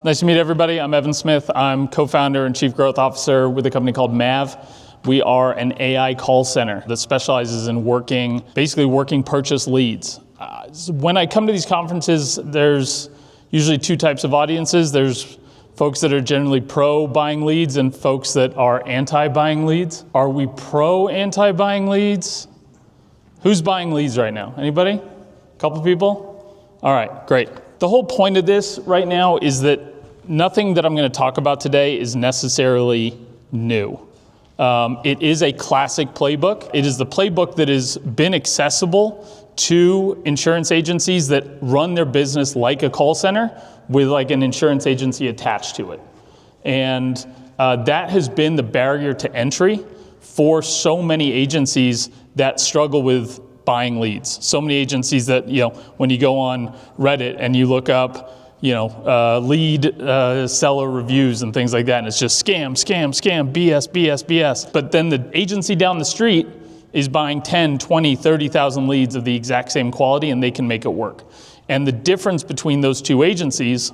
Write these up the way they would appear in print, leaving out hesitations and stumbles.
Nice to meet everybody. I'm Evan Smith. I'm co-founder and chief growth officer with a company called Mav. We are an AI call center that specializes in basically working purchase leads. When I come to these conferences, there's usually two types of audiences. There's folks that are generally pro buying leads and folks that are anti-buying leads. Are we pro anti-buying leads? Who's buying leads right now? Anybody? A couple people? All right, great. The whole point of this right now is that nothing that I'm going to talk about today is necessarily new. It is a classic playbook. It is the playbook that has been accessible to insurance agencies that run their business like a call center with like an insurance agency attached to it. And that has been the barrier to entry for so many agencies that struggle with buying leads. So many agencies that, when you go on Reddit and you look up, lead seller reviews and things like that, and it's just scam, BS. But then the agency down the street is buying 10, 20, 30,000 leads of the exact same quality, and they can make it work. And the difference between those two agencies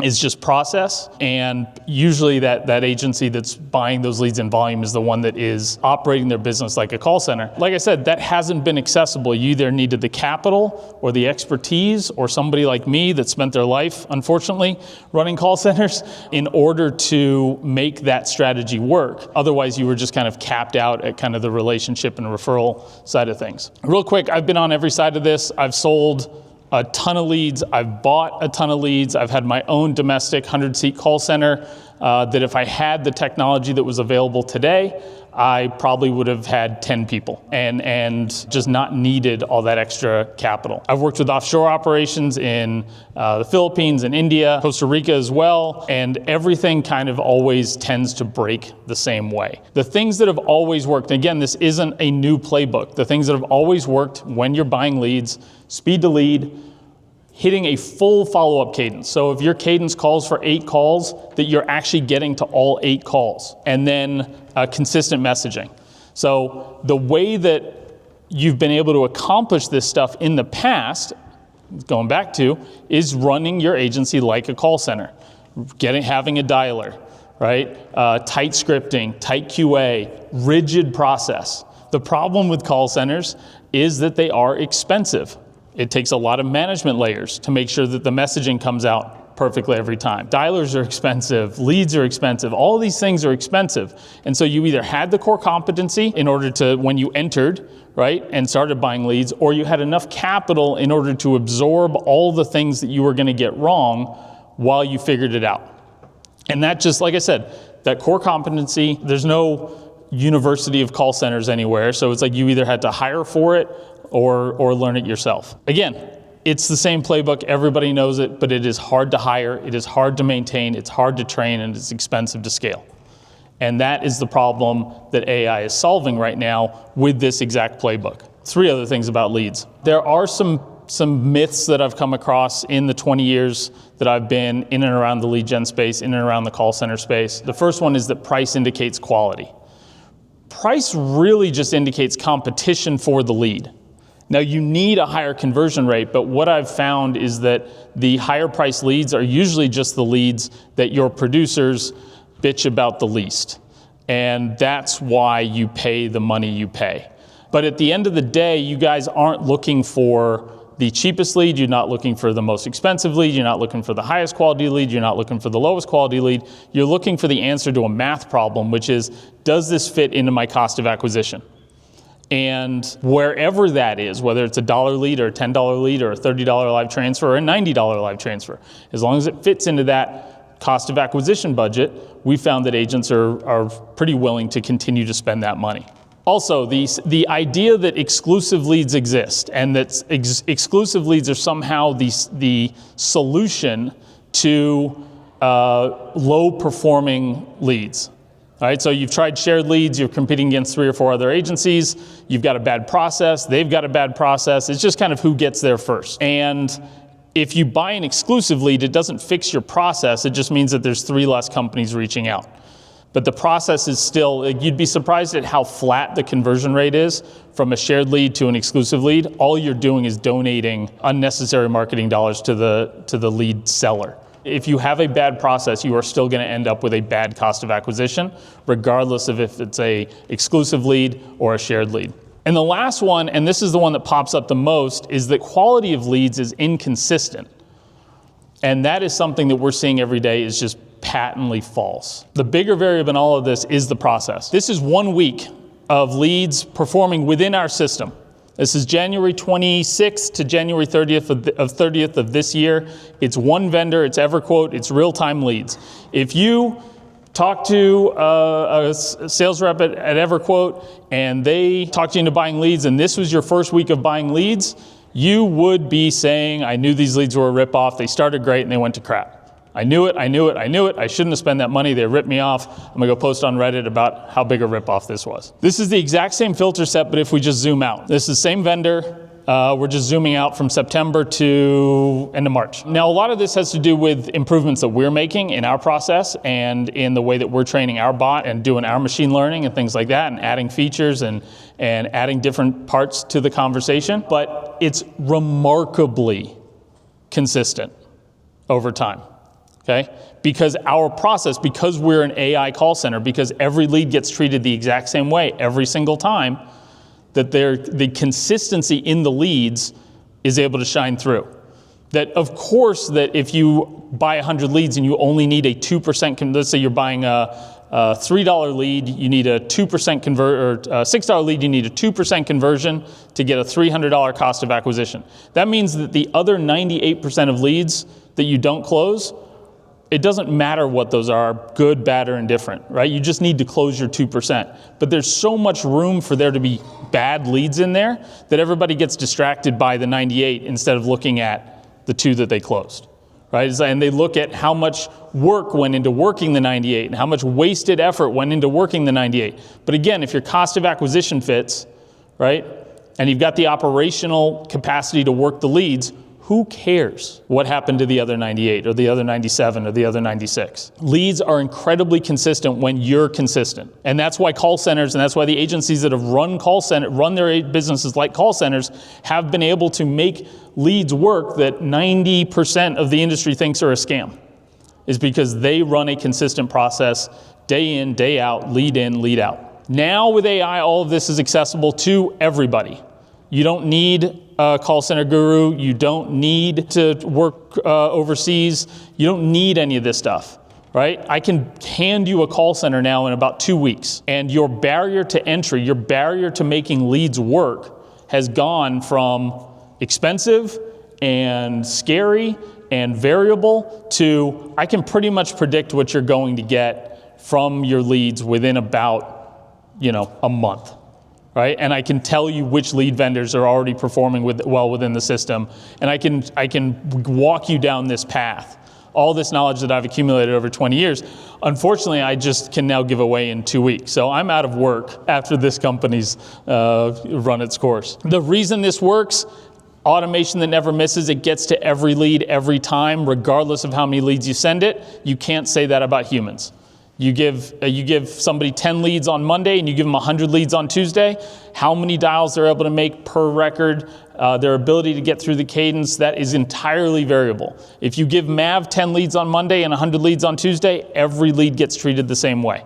is just process, and usually that agency that's buying those leads in volume is the one that is operating their business like a call center. Like I said, that hasn't been accessible. You either needed the capital or the expertise or somebody like me that spent their life, unfortunately, running call centers in order to make that strategy work. Otherwise, you were just kind of capped out at kind of the relationship and referral side of things. Real quick, I've been on every side of this. I've sold a ton of leads. I've bought a ton of leads. I've had my own domestic 100-seat call center that if I had the technology that was available today, I probably would have had 10 people and just not needed all that extra capital. I've worked with offshore operations in the Philippines and India, Costa Rica as well, and everything kind of always tends to break the same way. The things that have always worked, and again, this isn't a new playbook, the things that have always worked when you're buying leads: speed to lead, hitting a full follow-up cadence. So if your cadence calls for 8 calls, that you're actually getting to all 8 calls, and then consistent messaging. So the way that you've been able to accomplish this stuff in the past, going back to, is running your agency like a call center, having a dialer, right? Tight scripting, tight QA, rigid process. The problem with call centers is that they are expensive. It takes a lot of management layers to make sure that the messaging comes out perfectly every time. Dialers are expensive, leads are expensive, all these things are expensive. And so you either had the core competency in order to, when you entered, right, and started buying leads, or you had enough capital in order to absorb all the things that you were gonna get wrong while you figured it out. And that just, like I said, that core competency, there's no university of call centers anywhere, so it's like you either had to hire for it or learn it yourself. Again, it's the same playbook, everybody knows it, but it is hard to hire, it is hard to maintain, it's hard to train, and it's expensive to scale. And that is the problem that AI is solving right now with this exact playbook. 3 other things about leads. There are some myths that I've come across in the 20 years that I've been in and around the lead gen space, in and around the call center space. The first one is that price indicates quality. Price really just indicates competition for the lead. Now, you need a higher conversion rate, but what I've found is that the higher price leads are usually just the leads that your producers bitch about the least. And that's why you pay the money you pay. But at the end of the day, you guys aren't looking for the cheapest lead, you're not looking for the most expensive lead, you're not looking for the highest quality lead, you're not looking for the lowest quality lead, you're looking for the answer to a math problem, which is, does this fit into my cost of acquisition? And wherever that is, whether it's a $1 lead or a $10 lead or a $30 live transfer or a $90 live transfer, as long as it fits into that cost of acquisition budget, we found that agents are pretty willing to continue to spend that money. Also, the idea that exclusive leads exist and that exclusive leads are somehow the solution to low-performing leads. All right, so you've tried shared leads, you're competing against 3 or 4 other agencies, you've got a bad process, they've got a bad process, it's just kind of who gets there first. And if you buy an exclusive lead, it doesn't fix your process, it just means that there's 3 less companies reaching out. But the process is still, you'd be surprised at how flat the conversion rate is from a shared lead to an exclusive lead. All you're doing is donating unnecessary marketing dollars to the lead seller. If you have a bad process, you are still going to end up with a bad cost of acquisition, regardless of if it's a exclusive lead or a shared lead. And the last one, and this is the one that pops up the most, is that quality of leads is inconsistent. And that is something that we're seeing every day is just patently false. The bigger variable in all of this is the process. This is 1 week of leads performing within our system. This is January 26th to January 30th of this year. It's one vendor, it's EverQuote, it's real-time leads. If you talk to a sales rep at EverQuote and they talk you into buying leads and this was your first week of buying leads, you would be saying, I knew these leads were a ripoff, they started great and they went to crap. I knew it, I shouldn't have spent that money, they ripped me off. I'm gonna go post on Reddit about how big a ripoff this was. This is the exact same filter set, but if we just zoom out. This is the same vendor, we're just zooming out from September to end of March. Now, a lot of this has to do with improvements that we're making in our process and in the way that we're training our bot and doing our machine learning and things like that and adding features and adding different parts to the conversation. But it's remarkably consistent over time. Okay? Because our process, because we're an AI call center, because every lead gets treated the exact same way every single time, that the consistency in the leads is able to shine through. That of course, that if you buy 100 leads and you only need a 2%, let's say you're buying a $3 lead, you need a 2% convert, or a $6 lead, you need a 2% conversion to get a $300 cost of acquisition. That means that the other 98% of leads that you don't close, it doesn't matter what those are, good, bad, or indifferent, right? You just need to close your 2%. But there's so much room for there to be bad leads in there that everybody gets distracted by the 98 instead of looking at the 2 that they closed, right? And they look at how much work went into working the 98 and how much wasted effort went into working the 98. But again, if your cost of acquisition fits, right, and you've got the operational capacity to work the leads, who cares what happened to the other 98 or the other 97 or the other 96? Leads are incredibly consistent when you're consistent. And that's why call centers and that's why the agencies that have run their businesses like call centers have been able to make leads work that 90% of the industry thinks are a scam, is because they run a consistent process day in, day out, lead in, lead out. Now with AI, all of this is accessible to everybody. You don't need a call center guru. You don't need to work overseas. You don't need any of this stuff, right? I can hand you a call center now in about 2 weeks, and your barrier to entry, your barrier to making leads work has gone from expensive and scary and variable to I can pretty much predict what you're going to get from your leads within about, a month. Right? And I can tell you which lead vendors are already performing well within the system, and I can walk you down this path. All this knowledge that I've accumulated over 20 years, unfortunately, I just can now give away in 2 weeks. So I'm out of work after this company's run its course. The reason this works, automation that never misses, it gets to every lead every time, regardless of how many leads you send it. You can't say that about humans. You give somebody 10 leads on Monday and you give them 100 leads on Tuesday. How many dials they're able to make per record, their ability to get through the cadence, that is entirely variable. If you give Mav 10 leads on Monday and 100 leads on Tuesday, every lead gets treated the same way.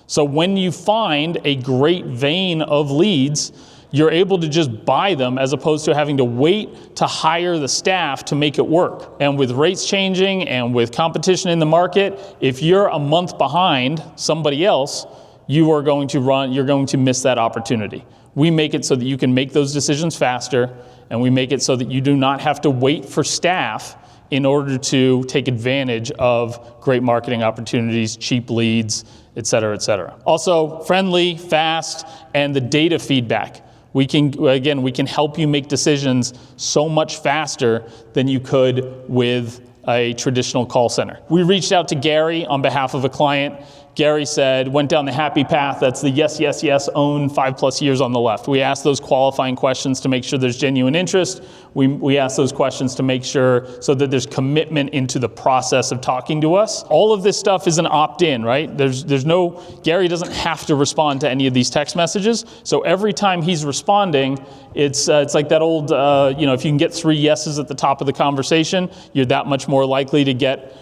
So when you find a great vein of leads, you're able to just buy them as opposed to having to wait to hire the staff to make it work. And with rates changing and with competition in the market, if you're a month behind somebody else, you're going to miss that opportunity. We make it so that you can make those decisions faster, and we make it so that you do not have to wait for staff in order to take advantage of great marketing opportunities, cheap leads, et cetera, et cetera. Also, friendly, fast, and the data feedback. We can help you make decisions so much faster than you could with a traditional call center. We reached out to Gary on behalf of a client. Gary said, went down the happy path. That's the yes, yes, yes, own 5+ years on the left. We asked those qualifying questions to make sure there's genuine interest. We asked those questions to make sure so that there's commitment into the process of talking to us. All of this stuff is an opt-in, right? Gary doesn't have to respond to any of these text messages. So every time he's responding, it's like that old, if you can get 3 yeses at the top of the conversation, you're that much more likely to get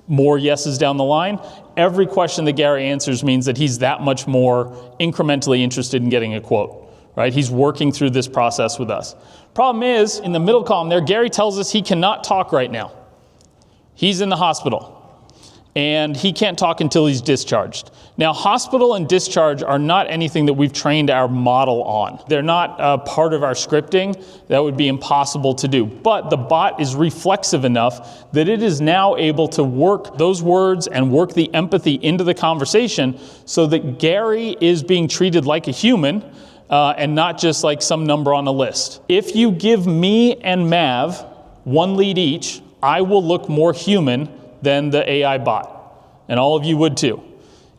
more yeses down the line. Every question that Gary answers means that he's that much more incrementally interested in getting a quote, right? He's working through this process with us. Problem is, in the middle column there, Gary tells us he cannot talk right now. He's in the hospital, and he can't talk until he's discharged. Now, hospital and discharge are not anything that we've trained our model on. They're not part of our scripting. That would be impossible to do. But the bot is reflexive enough that it is now able to work those words and work the empathy into the conversation so that Gary is being treated like a human and not just like some number on a list. If you give me and Mav one lead each, I will look more human than the AI bot, and all of you would too.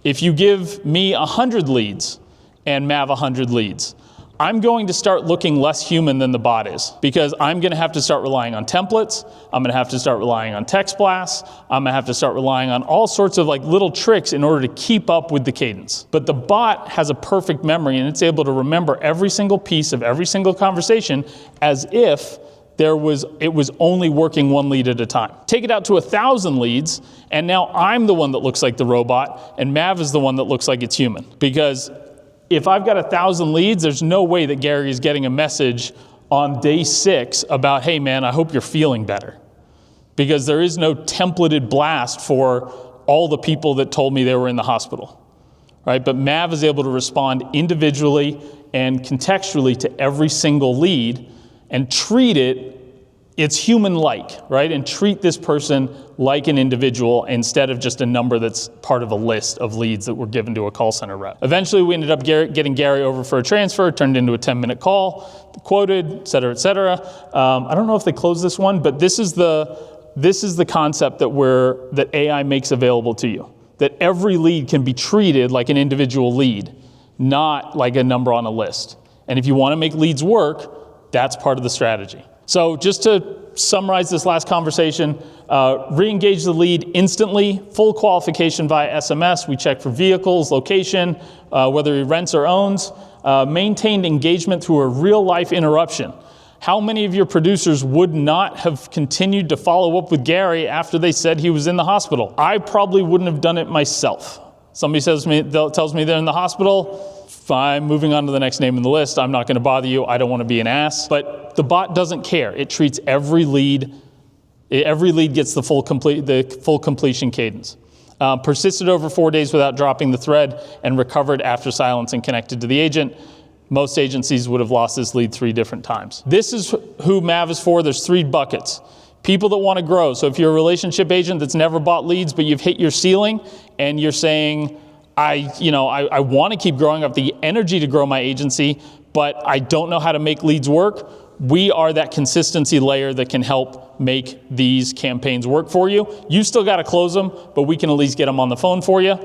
If you give me 100 leads and Mav 100 leads, I'm going to start looking less human than the bot is, because I'm going to have to start relying on templates, I'm going to have to start relying on text blasts, I'm going to have to start relying on all sorts of like little tricks in order to keep up with the cadence. But the bot has a perfect memory, and it's able to remember every single piece of every single conversation as if it was only working one lead at a time. Take it out to 1,000 leads, and now I'm the one that looks like the robot, and Mav is the one that looks like it's human. Because if I've got 1,000 leads, there's no way that Gary is getting a message on day 6 about, hey man, I hope you're feeling better. Because there is no templated blast for all the people that told me they were in the hospital. Right? But Mav is able to respond individually and contextually to every single lead and treat it's human-like, right? And treat this person like an individual instead of just a number that's part of a list of leads that were given to a call center rep. Eventually, we ended up getting Gary over for a transfer, turned into a 10-minute call, quoted, et cetera, et cetera. I don't know if they closed this one, but this is the concept that AI makes available to you. That every lead can be treated like an individual lead, not like a number on a list. And if you want to make leads work, that's part of the strategy. So just to summarize this last conversation, re-engage the lead instantly, full qualification via SMS. We check for vehicles, location, whether he rents or owns. Maintained engagement through a real-life interruption. How many of your producers would not have continued to follow up with Gary after they said he was in the hospital? I probably wouldn't have done it myself. Somebody tells me they're in the hospital, fine, moving on to the next name in the list. I'm not going to bother you. I don't want to be an ass. But the bot doesn't care. It treats every lead. Every lead gets the full completion cadence. Persisted over 4 days without dropping the thread and recovered after silence and connected to the agent. Most agencies would have lost this lead 3 different times. This is who Mav is for. There's 3 buckets. People that want to grow. So if you're a relationship agent that's never bought leads, but you've hit your ceiling and you're saying, I want to keep growing, I have the energy to grow my agency, but I don't know how to make leads work. We are that consistency layer that can help make these campaigns work for you. You still got to close them, but we can at least get them on the phone for you.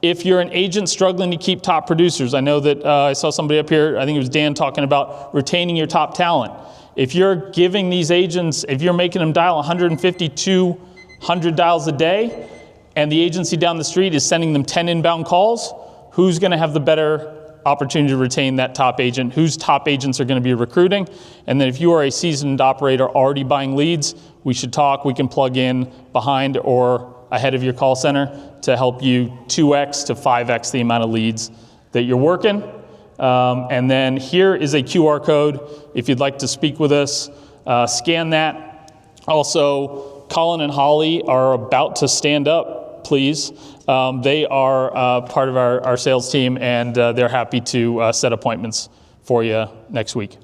If you're an agent struggling to keep top producers, I know that I saw somebody up here, I think it was Dan, talking about retaining your top talent. If you're giving these agents, if you're making them dial 150, 200 dials a day, and the agency down the street is sending them 10 inbound calls, who's going to have the better opportunity to retain that top agent? Whose top agents are going to be recruiting? And then if you are a seasoned operator already buying leads, we should talk. We can plug in behind or ahead of your call center to help you 2x to 5x the amount of leads that you're working. And then here is a QR code. If you'd like to speak with us, scan that. Also, Colin and Holly are about to stand up, please. They are part of our sales team, and they're happy to set appointments for you next week.